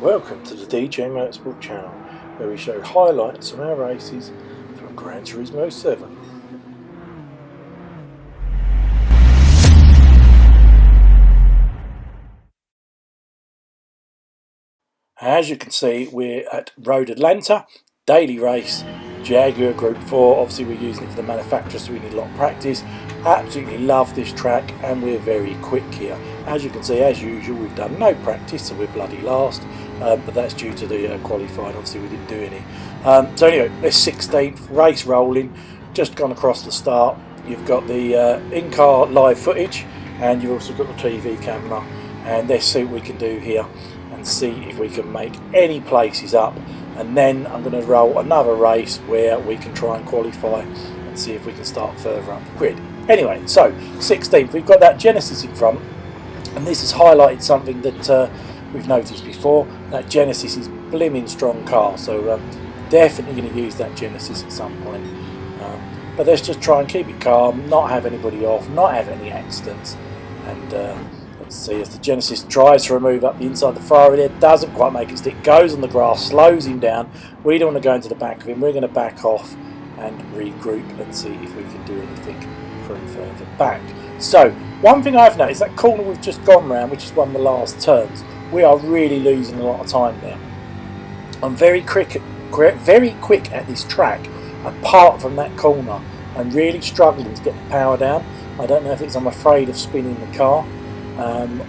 Welcome to the DJ Motorsport channel, where we show highlights from our races from Gran Turismo 7. As you can see, we're at Road Alanta, daily race, Jaag Group 4. Obviously we're using it for the manufacturer, so we need a lot of practice. Absolutely love this track, and we're very quick here. As you can see, as usual, we've done no practice, so we're bloody last, but that's due to the qualifying. Obviously we didn't do any. So anyway, this 16th race rolling, just gone across the start. You've got the in-car live footage, and you've also got the TV camera, and let's see what we can do here and see if we can make any places up, and then I'm going to roll another race where we can try and qualify and see if we can start further up the grid. Anyway, so 16th, we've got that Genesis in front, and this has highlighted something that we've noticed before. That Genesis is blimmin' strong car, so definitely going to use that Genesis at some point. But let's just try and keep it calm, not have anybody off, not have any accidents, and let's see if the Genesis tries to remove up the inside the Ferrari there, doesn't quite make it stick, goes on the grass, slows him down. We don't want to go into the back of him, we're going to back off and regroup and see if we can do anything from further back. So, one thing I've noticed, that corner we've just gone round, which is one of the last turns, we are really losing a lot of time now. I'm very quick at this track, apart from that corner. I'm really struggling to get the power down. I don't know if it's I'm afraid of spinning the car,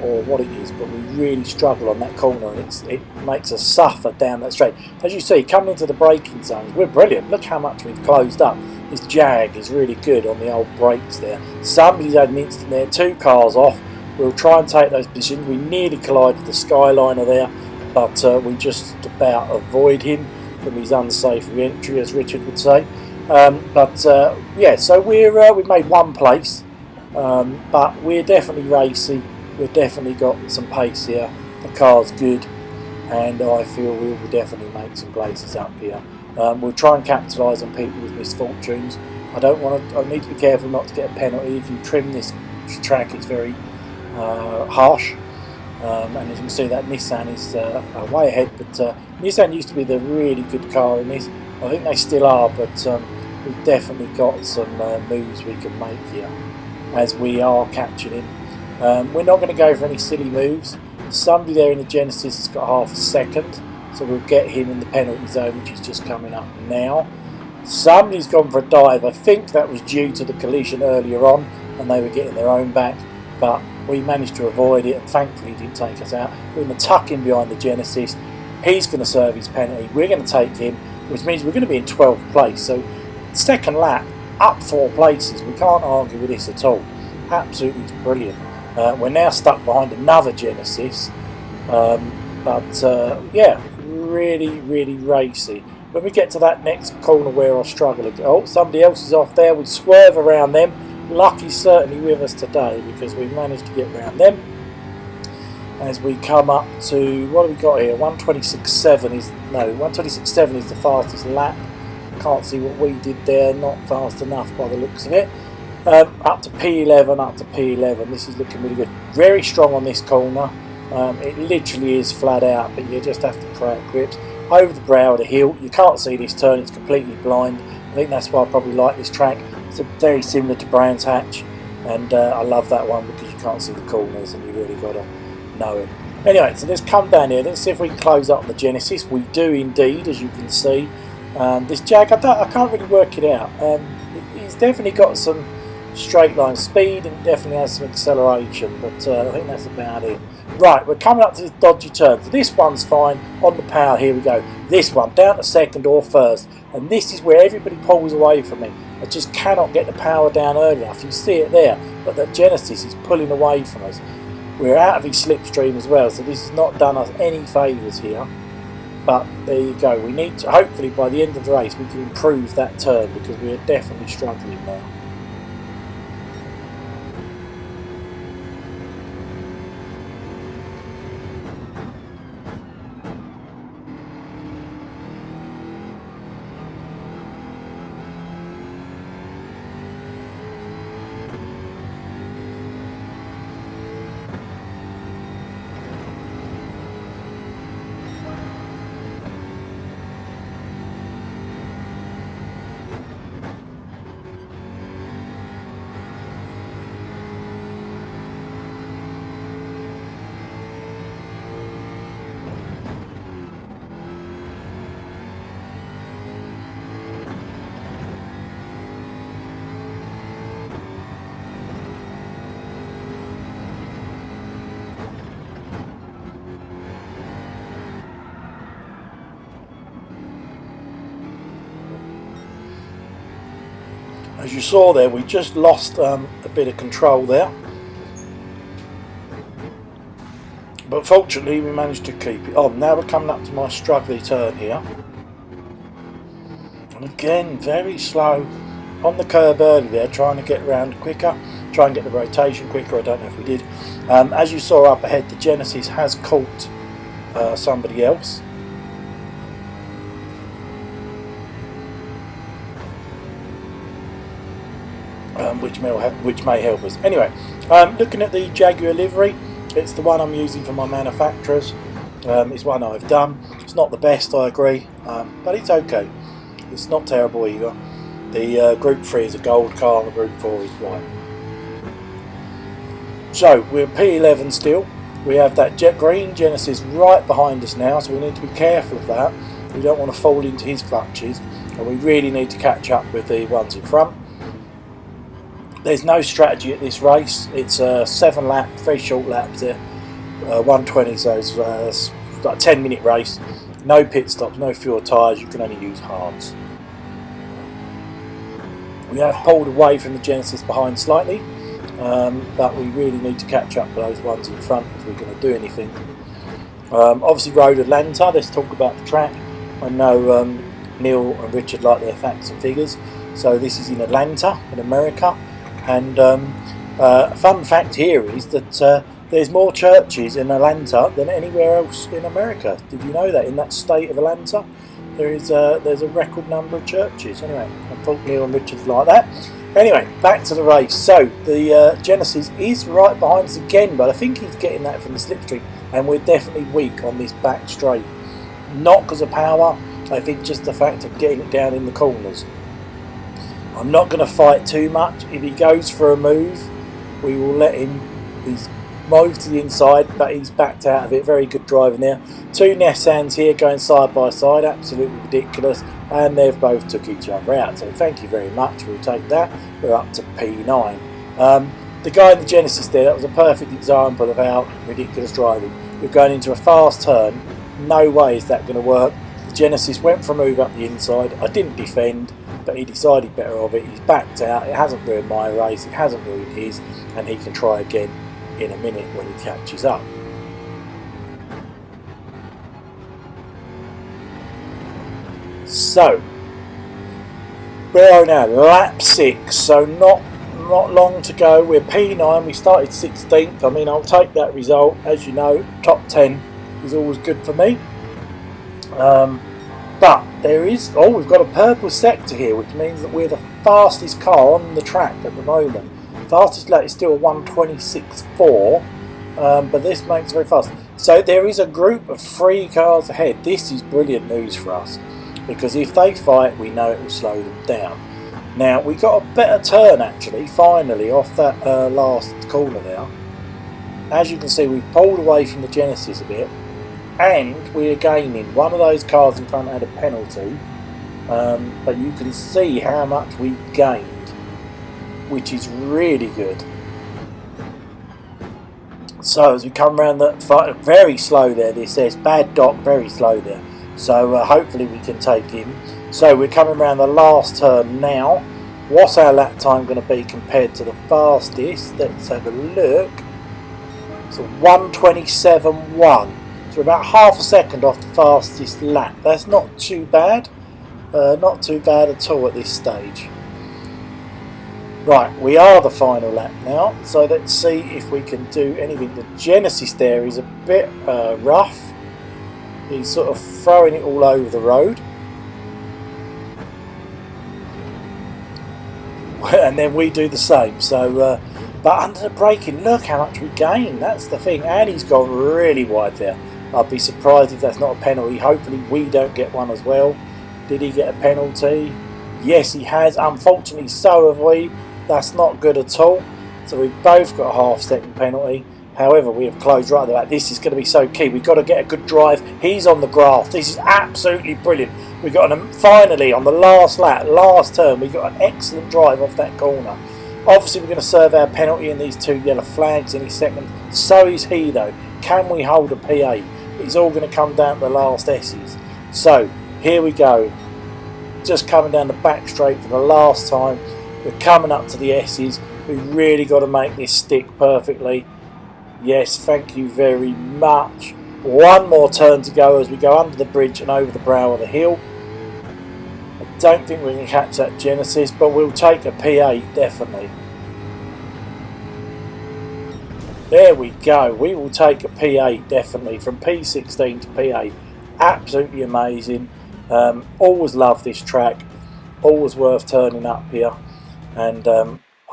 or what it is, but we really struggle on that corner, and it makes us suffer down that straight. As you see, coming into the braking zones, we're brilliant. Look how much we've closed up. This Jag is really good on the old brakes there. Somebody's had an instant there, 2 cars off. We'll try and take those positions. We nearly collided the Skyliner there, but we just about avoid him from his unsafe re-entry, as Richard would say. Yeah, so we've made 1 place. But we're definitely racy, we've definitely got some pace here, the car's good, and I feel we will definitely make some places up here. We'll try and capitalise on people's misfortunes. I need to be careful not to get a penalty. If you trim this track, it's very harsh, and as you can see, that Nissan is way ahead, but Nissan used to be the really good car in this. I think they still are, but we've definitely got some moves we can make here, as we are catching him. We're not going to go for any silly moves. Somebody there in the Genesis has got half a second, so we'll get him in the penalty zone, which is just coming up now. Somebody's gone for a dive. I think that was due to the collision earlier on, and they were getting their own back, but we managed to avoid it, and thankfully he didn't take us out. We're going to tuck him behind the Genesis. He's going to serve his penalty. We're going to take him, which means we're going to be in 12th place. So second lap, up 4 places. We can't argue with this at all. Absolutely brilliant. We're now stuck behind another Genesis, yeah, really racy. When we get to that next corner where I struggle, oh, somebody else is off there. We swerve around them. Lucky's certainly with us today, because we managed to get around them. As we come up to, what have we got here? 126.7 is the fastest lap. Can't see what we did there, not fast enough by the looks of it. Up to P11, this is looking really good. Very strong on this corner. It literally is flat out, but you just have to pray it grips. Over the brow of the hill, you can't see this turn, it's completely blind. I think that's why I probably like this track. It's very similar to Brands Hatch, and I love that one because you can't see the corners and you really got to know it. Anyway, so let's come down here, let's see if we can close up the Genesis. We do indeed, as you can see. This Jag, I can't really work it out. He's definitely got some straight line speed and definitely has some acceleration, but I think that's about it. Right, we're coming up to this dodgy turn. So this one's fine on the power. Here we go. This one down to second or first, and this is where everybody pulls away from me. I just cannot get the power down early enough. You see it there, but the Genesis is pulling away from us. We're out of his slipstream as well, so this has not done us any favours here. But there you go. We need to, hopefully by the end of the race, we can improve that turn, because we are definitely struggling now. As you saw there, we just lost a bit of control there, but fortunately we managed to keep it on. Now we're coming up to my struggly turn here, and again very slow on the curb early there, trying to get around quicker, try and get the rotation quicker. I don't know if we did. As you saw up ahead, the Genesis has caught somebody else. Which may help us. Anyway, looking at the Jaguar livery, it's the one I'm using for my manufacturers. It's one I've done. It's not the best, I agree, but it's okay. It's not terrible either. The Group 3 is a gold car and the Group 4 is white. So we're P11 still. We have that jet green Genesis right behind us now, so we need to be careful of that. We don't want to fall into his clutches, and we really need to catch up with the ones in front. There's no strategy at this race. It's a 7 lap, very short laps there, 120, so it's like a 10-minute race. No pit stops, no fuel tyres, you can only use hards. We have pulled away from the Genesis behind slightly, but we really need to catch up with those ones in front if we're going to do anything. Obviously Road Atlanta, let's talk about the track. I know Neil and Richard like their facts and figures, so this is in Atlanta, in America. And a fun fact here is that there's more churches in Alanta than anywhere else in America. Did you know that? In that state of Alanta, there's a record number of churches. Anyway, I thought Neil and Richard's like that. Anyway, back to the race. So the Genesis is right behind us again, but I think he's getting that from the slipstream, and we're definitely weak on this back straight. Not because of power, I think just the fact of getting it down in the corners. I'm not going to fight too much. If he goes for a move, we will let him. He's moved to the inside, but he's backed out of it. Very good driving there. Two Nissans here going side by side, absolutely ridiculous, and they've both took each other out. So thank you very much. We'll take that. We're up to P9. The guy in the Genesis there, that was a perfect example of how ridiculous driving. We're going into a fast turn. No way is that going to work. The Genesis went for a move up the inside. I didn't defend, but he decided better of it. He's backed out. It hasn't ruined my race, it hasn't ruined his, and he can try again in a minute when he catches up. So we are now lap 6, so not long to go. We're P9, we started 16th. I mean, I'll take that result. As you know, top 10 is always good for me. But there is, we've got a purple sector here, which means that we're the fastest car on the track at the moment. Fastest lap is still a 1:26.4, but this makes it very fast. So there is a group of 3 cars ahead. This is brilliant news for us, because if they fight, we know it will slow them down. Now, we got a better turn actually, finally, off that last corner there. As you can see, we've pulled away from the Genesis a bit. And we're gaining. One of those cars in front had a penalty, but you can see how much we've gained, which is really good. So as we come around the very slow there, this says bad dock, very slow there. So hopefully we can take him. So we're coming around the last turn now. What's our lap time going to be compared to the fastest? Let's have a look. So 1:27.1. So we're about half a second off the fastest lap. That's not too bad. Not too bad at all at this stage. Right, we are the final lap now. So let's see if we can do anything. The Genesis there is a bit rough. He's sort of throwing it all over the road. And then we do the same. So, but under the braking, look how much we gain. That's the thing. And he's gone really wide there. I'd be surprised if that's not a penalty. Hopefully we don't get one as well. Did he get a penalty? Yes, he has. Unfortunately, so have we. That's not good at all. So we've both got a half-second penalty. However, we have closed right at the back. This is going to be so key. We've got to get a good drive. He's on the grass. This is absolutely brilliant. We've got finally, on the last lap, last turn, we got an excellent drive off that corner. Obviously, we're going to serve our penalty in these 2 yellow flags any second. So is he, though. Can we hold a P8? It's all going to come down to the last S's. So, here we go. Just coming down the back straight for the last time. We're coming up to the S's. We've really got to make this stick perfectly. Yes, thank you very much. One more turn to go as we go under the bridge and over the brow of the hill. I don't think we can catch that Genesis, but we'll take a P8 definitely. There we go. We will take a P8 definitely from P16 to P8. Absolutely amazing. Always love this track. Always worth turning up here. And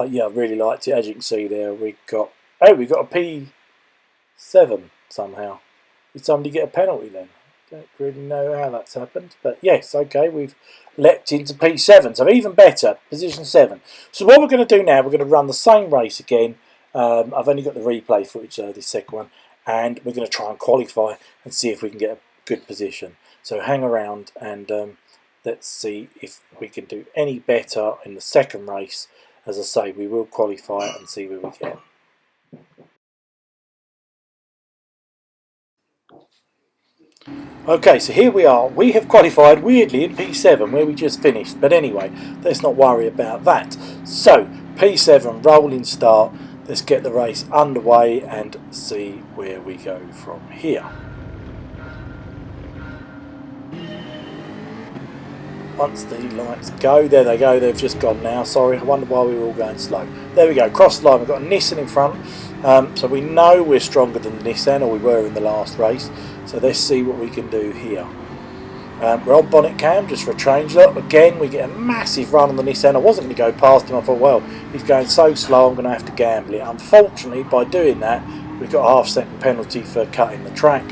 yeah, I really liked it. As you can see there, we got a P7 somehow. Did somebody get a penalty then? Don't really know how that's happened, but yes, okay, we've leapt into P7, so even better, position 7. So what we're going to do now, we're going to run the same race again. I've only got the replay footage though, this second one, and we're going to try and qualify and see if we can get a good position. So hang around and let's see if we can do any better in the second race. As I say, we will qualify and see where we get. Okay, so here we are. We have qualified weirdly in P7 where we just finished. But anyway, let's not worry about that. So, P7, rolling start. Let's get the race underway and see where we go from here. Once the lights go, there they go, they've just gone now, sorry, I wonder why we were all going slow. There we go, cross the line, we've got a Nissan in front, so we know we're stronger than the Nissan, or we were in the last race, so let's see what we can do here. We're on bonnet cam, just for a change up. Again, we get a massive run on the Nissan. I wasn't going to go past him, I thought, well, he's going so slow, I'm going to have to gamble it. Unfortunately, by doing that, we've got a half-second penalty for cutting the track,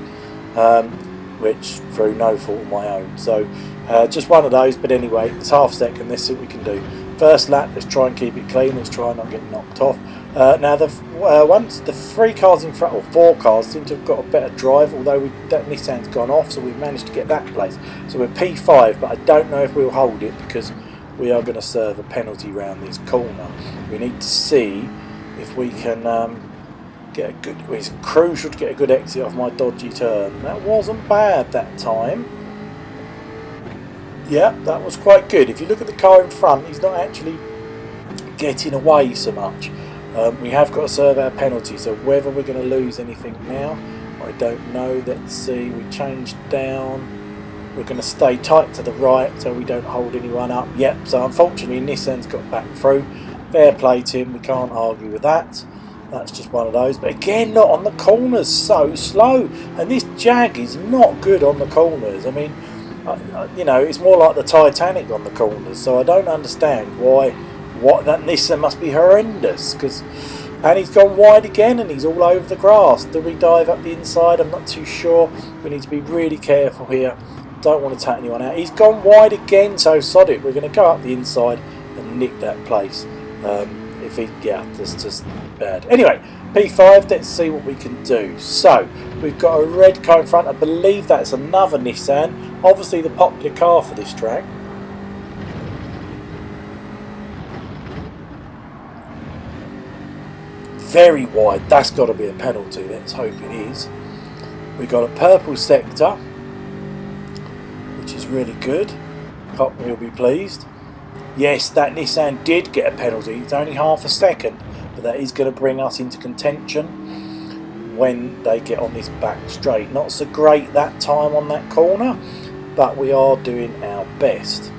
which through no fault of my own. So, just one of those, but anyway, it's half second, let's see what we can do. First lap, let's try and keep it clean, let's try and not get knocked off. Now, once the 3 cars in front, or 4 cars, seem to have got a better drive, although that Nissan's gone off, so we've managed to get that place. So we're P5, but I don't know if we'll hold it, because we are going to serve a penalty round this corner. We need to see if we can get a good, it's crucial to get a good exit off my dodgy turn. That wasn't bad that time. Yeah, that was quite good. If you look at the car in front, he's not actually getting away so much. We have got to serve our penalty, so whether we're going to lose anything now, I don't know. Let's see, we changed down. We're going to stay tight to the right so we don't hold anyone up. Yep, so unfortunately Nissan's got back through. Fair play to him, we can't argue with that. That's just one of those. But again, not on the corners, so slow. And this Jag is not good on the corners. I mean, you know, it's more like the Titanic on the corners, so I don't understand why. That Nissan must be horrendous, and he's gone wide again and he's all over the grass. Do we dive up the inside? I'm not too sure. We need to be really careful here. Don't want to take anyone out. He's gone wide again, so sod it. We're going to go up the inside and nick that place. That's just bad. Anyway, P5, let's see what we can do. So, we've got a red car in front. I believe that's another Nissan. Obviously the popular car for this track. Very wide. That's got to be a penalty. Let's hope it is. We've got a purple sector, which is really good. Cop will be pleased. Yes, that Nissan did get a penalty. It's only half a second, but that is going to bring us into contention when they get on this back straight. Not so great that time on that corner, but we are doing our best.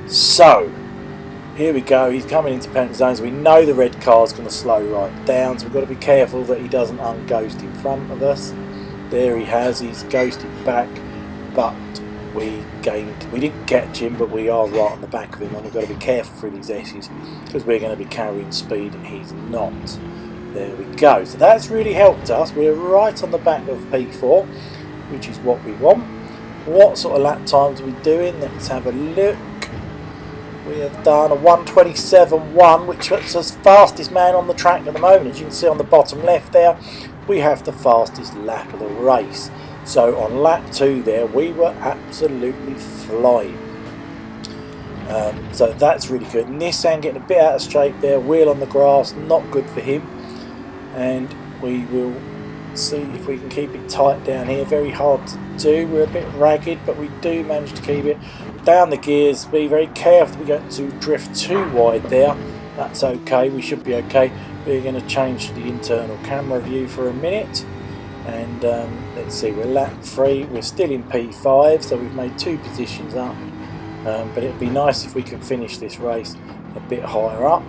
So, here we go. He's coming into penalty zones. We know the red car's going to slow right down, so we've got to be careful that he doesn't unghost in front of us. There he has. He's ghosted back, but we didn't catch him, but we are right on the back of him, and we've got to be careful through these S's because we're going to be carrying speed and he's not. There we go. So that's really helped us. We're right on the back of P4, which is what we want. What sort of lap times are we doing? Let's have a look. We have done a 1:27.1, which puts us fastest man on the track at the moment. As you can see on the bottom left there, we have the fastest lap of the race. So on lap 2 there, we were absolutely flying. So that's really good. Nissan getting a bit out of straight there, wheel on the grass, not good for him. And we will see if we can keep it tight down here. Very hard to do. We're a bit ragged, but we do manage to keep it. down the gears, be very careful we don't to drift too wide there. That's okay, we should be okay. We're going to change to the internal camera view for a minute, and let's see, we're lap 3, we're still in P5, so we've made 2 positions up, but it'd be nice if we could finish this race a bit higher up.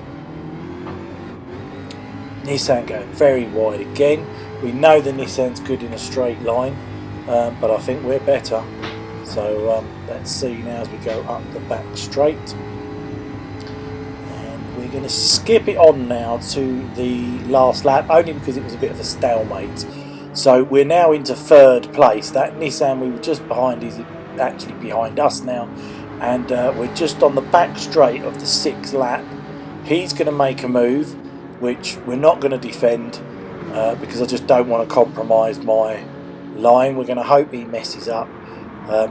Nissan going very wide again. We know the Nissan's good in a straight line, but I think we're better. So let's see now as we go up the back straight. And we're going to skip it on now to the last lap, only because it was a bit of a stalemate. So we're now into 3rd place. That Nissan we were just behind is actually behind us now. And we're just on the back straight of the 6th lap. He's going to make a move, which we're not going to defend because I just don't want to compromise my line. We're going to hope he messes up.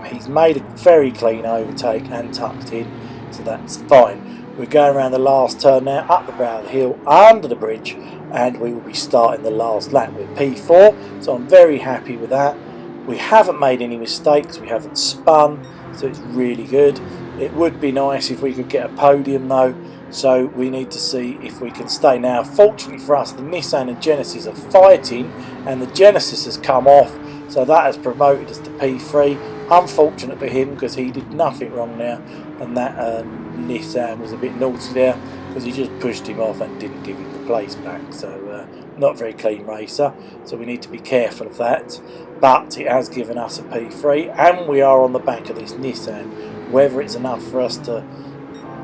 He's made a very clean overtake and tucked in, so that's fine. We're going around the last turn now, up the brow of the hill, under the bridge, and we will be starting the last lap with P4, so I'm very happy with that. We haven't made any mistakes, we haven't spun, so it's really good. It would be nice if we could get a podium though, so we need to see if we can stay. Now, fortunately for us, the Nissan and Genesis are fighting, and the Genesis has come off, so that has promoted us to P3. Unfortunate for him because he did nothing wrong there, and that Nissan was a bit naughty there because he just pushed him off and didn't give him the place back. So not very clean racer, so we need to be careful of that. But it has given us a P3, and we are on the back of this Nissan. Whether it's enough for us to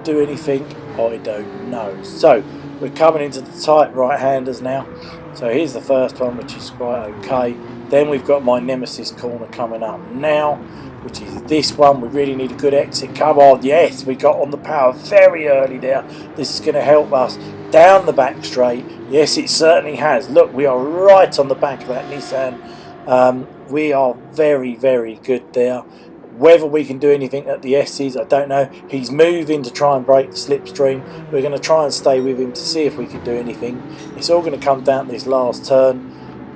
do anything, I don't know. So we're coming into the tight right-handers now. So here's the first one, which is quite okay. Then we've got my nemesis corner coming up now, which is this one. We really need a good exit. Come on, yes, we got on the power very early there. This is going to help us down the back straight. Yes, it certainly has. Look, we are right on the back of that Nissan. We are very, very good there. Whether we can do anything at the S's, I don't know. He's moving to try and break the slipstream. We're going to try and stay with him to see if we can do anything. It's all going to come down to this last turn,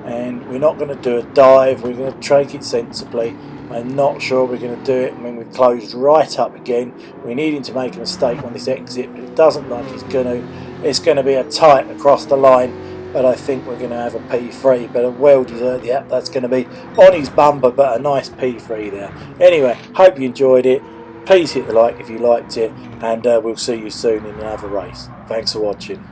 and we're not going to do a dive. We're going to take it sensibly. I'm not sure we're going to do it. I mean, we've closed right up again. We need him to make a mistake on this exit, but it doesn't look like he's going to. It's going to be a tight across the line, but I think we're going to have a P3, but a well-deserved, yeah, that's going to be on his bumper, but a nice P3 there. Anyway, hope you enjoyed it. Please hit the like if you liked it, and we'll see you soon in another race. Thanks for watching.